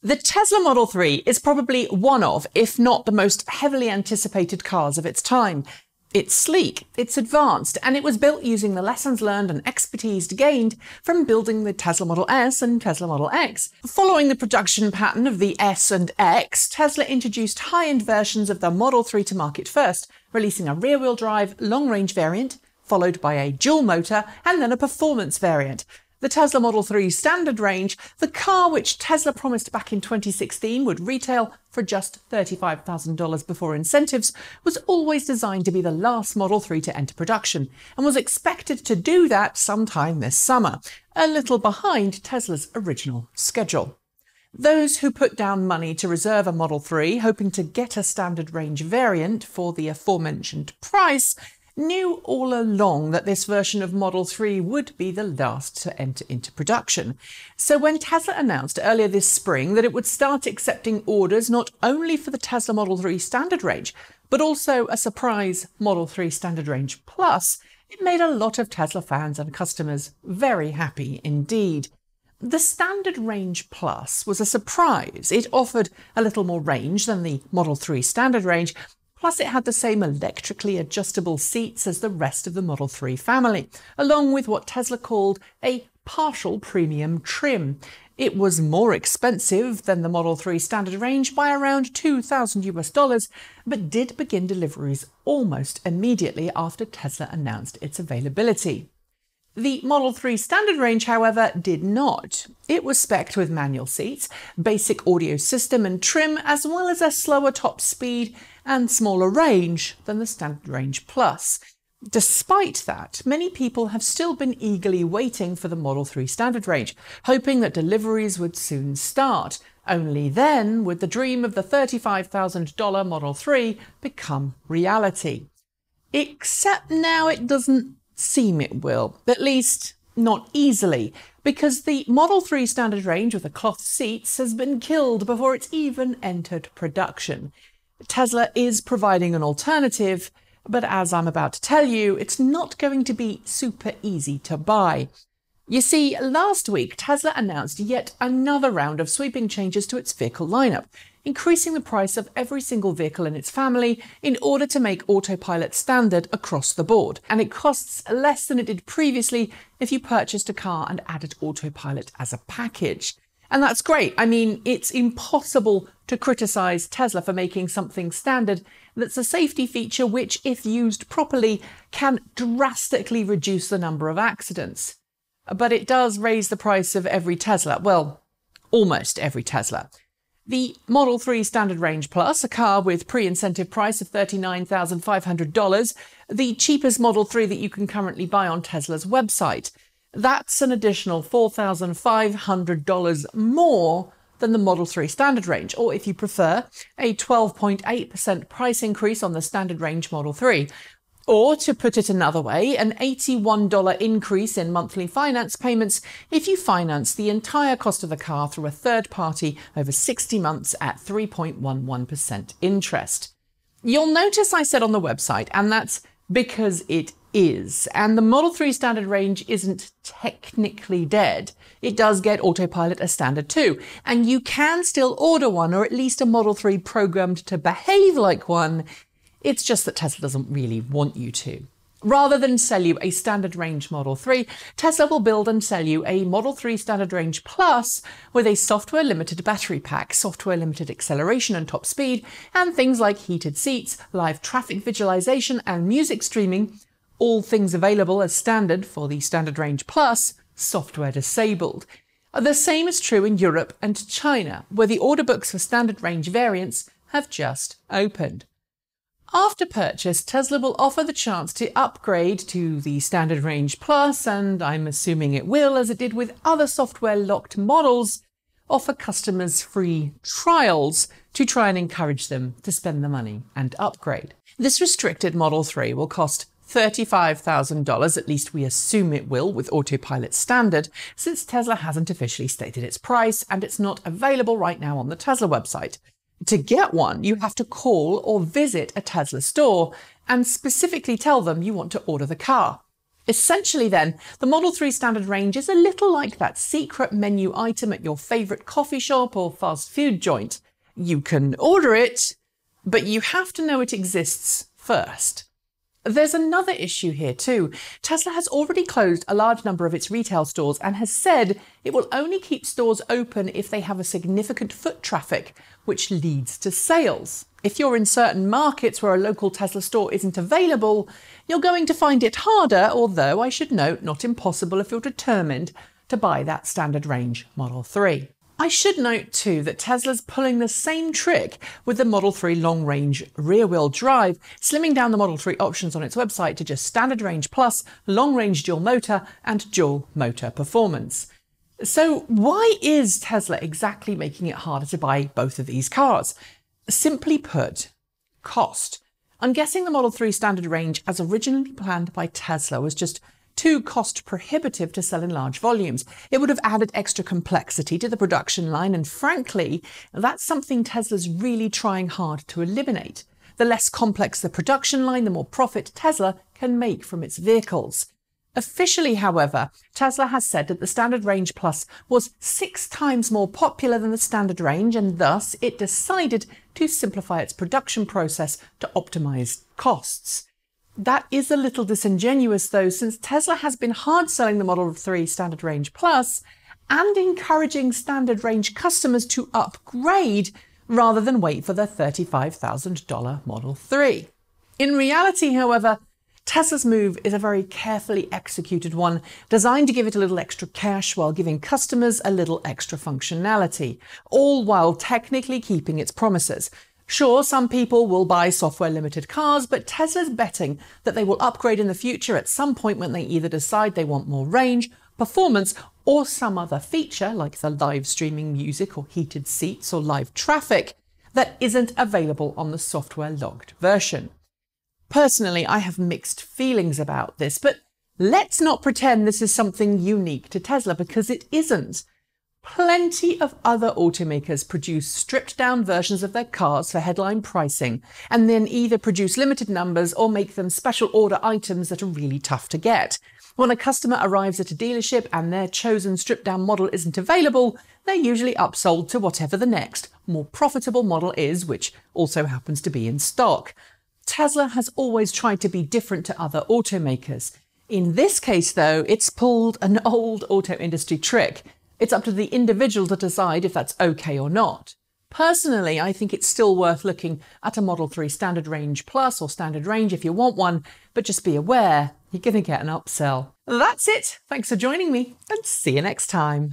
The Tesla Model 3 is probably one of, if not the most heavily anticipated cars of its time. It's sleek, it's advanced, and it was built using the lessons learned and expertise gained from building the Tesla Model S and Tesla Model X. Following the production pattern of the S and X, Tesla introduced high-end versions of the Model 3 to market first, releasing a rear-wheel drive, long-range variant, followed by a dual motor, and then a performance variant. The Tesla Model 3 standard range, the car which Tesla promised back in 2016 would retail for just $35,000 before incentives, was always designed to be the last Model 3 to enter production, and was expected to do that sometime this summer, a little behind Tesla's original schedule. Those who put down money to reserve a Model 3, hoping to get a standard range variant for the aforementioned price, knew all along that this version of Model 3 would be the last to enter into production. So when Tesla announced earlier this spring that it would start accepting orders not only for the Tesla Model 3 standard range, but also a surprise Model 3 standard range plus, it made a lot of Tesla fans and customers very happy indeed. The standard range plus was a surprise. It offered a little more range than the Model 3 standard range, plus it had the same electrically adjustable seats as the rest of the Model 3 family, along with what Tesla called a partial premium trim. It was more expensive than the Model 3 standard range by around $2,000, but did begin deliveries almost immediately after Tesla announced its availability. The Model 3 standard range, however, did not. It was spec'd with manual seats, basic audio system and trim, as well as a slower top speed and smaller range than the standard range plus. Despite that, many people have still been eagerly waiting for the Model 3 standard range, hoping that deliveries would soon start. Only then would the dream of the $35,000 Model 3 become reality. Except now it doesn't seem it will, at least not easily, because the Model 3 standard range with the cloth seats has been killed before it's even entered production. Tesla is providing an alternative, but as I'm about to tell you, it's not going to be super easy to buy. You see, last week Tesla announced yet another round of sweeping changes to its vehicle lineup, increasing the price of every single vehicle in its family in order to make autopilot standard across the board. And it costs less than it did previously if you purchased a car and added autopilot as a package. And that's great. I mean, it's impossible to criticize Tesla for making something standard that's a safety feature which, if used properly, can drastically reduce the number of accidents. But it does raise the price of every Tesla. Well, almost every Tesla. The Model 3 Standard Range Plus, a car with pre-incentive price of $39,500, the cheapest Model 3 that you can currently buy on Tesla's website. That's an additional $4,500 more than the Model 3 Standard Range, or if you prefer, a 12.8% price increase on the Standard Range Model 3. Or, to put it another way, an $81 increase in monthly finance payments if you finance the entire cost of the car through a third party over 60 months at 3.11% interest. You'll notice I said on the website, and that's because it is. And the Model 3 standard range isn't technically dead. It does get autopilot as standard too. And you can still order one, or at least a Model 3 programmed to behave like one. It's just that Tesla doesn't really want you to. Rather than sell you a standard range Model 3, Tesla will build and sell you a Model 3 Standard Range Plus with a software-limited battery pack, software-limited acceleration and top speed, and things like heated seats, live traffic visualization, and music streaming, all things available as standard for the Standard Range Plus, software disabled. The same is true in Europe and China, where the order books for standard range variants have just opened. After purchase, Tesla will offer the chance to upgrade to the Standard Range Plus, and I'm assuming it will, as it did with other software-locked models, offer customers free trials to try and encourage them to spend the money and upgrade. This restricted Model 3 will cost $35,000, at least we assume it will with autopilot standard, since Tesla hasn't officially stated its price and it's not available right now on the Tesla website. To get one, you have to call or visit a Tesla store and specifically tell them you want to order the car. Essentially then, the Model 3 standard range is a little like that secret menu item at your favourite coffee shop or fast food joint. You can order it, but you have to know it exists first. There's another issue here too. Tesla has already closed a large number of its retail stores and has said it will only keep stores open if they have a significant foot traffic, which leads to sales. If you're in certain markets where a local Tesla store isn't available, you're going to find it harder, although I should note not impossible if you're determined to buy that standard range Model 3. I should note too that Tesla's pulling the same trick with the Model 3 long-range rear-wheel drive, slimming down the Model 3 options on its website to just standard range plus, long-range dual motor and dual motor performance. So why is Tesla exactly making it harder to buy both of these cars? Simply put, cost. I'm guessing the Model 3 standard range as originally planned by Tesla was just too cost prohibitive to sell in large volumes. It would have added extra complexity to the production line, and frankly, that's something Tesla's really trying hard to eliminate. The less complex the production line, the more profit Tesla can make from its vehicles. Officially, however, Tesla has said that the Standard Range Plus was 6 times more popular than the Standard Range, and thus it decided to simplify its production process to optimize costs. That is a little disingenuous though, since Tesla has been hard selling the Model 3 Standard Range Plus and encouraging Standard Range customers to upgrade rather than wait for their $35,000 Model 3. In reality, however, Tesla's move is a very carefully executed one, designed to give it a little extra cash while giving customers a little extra functionality, all while technically keeping its promises. Sure, some people will buy software-limited cars, but Tesla's betting that they will upgrade in the future at some point when they either decide they want more range, performance, or some other feature like the live streaming music or heated seats or live traffic that isn't available on the software-logged version. Personally, I have mixed feelings about this, but let's not pretend this is something unique to Tesla, because it isn't. Plenty of other automakers produce stripped-down versions of their cars for headline pricing, and then either produce limited numbers or make them special order items that are really tough to get. When a customer arrives at a dealership and their chosen stripped-down model isn't available, they're usually upsold to whatever the next, more profitable model is, which also happens to be in stock. Tesla has always tried to be different to other automakers. In this case, though, it's pulled an old auto industry trick. It's up to the individual to decide if that's okay or not. Personally, I think it's still worth looking at a Model 3 Standard Range Plus or Standard Range if you want one, but just be aware, you're going to get an upsell. That's it. Thanks for joining me, and see you next time.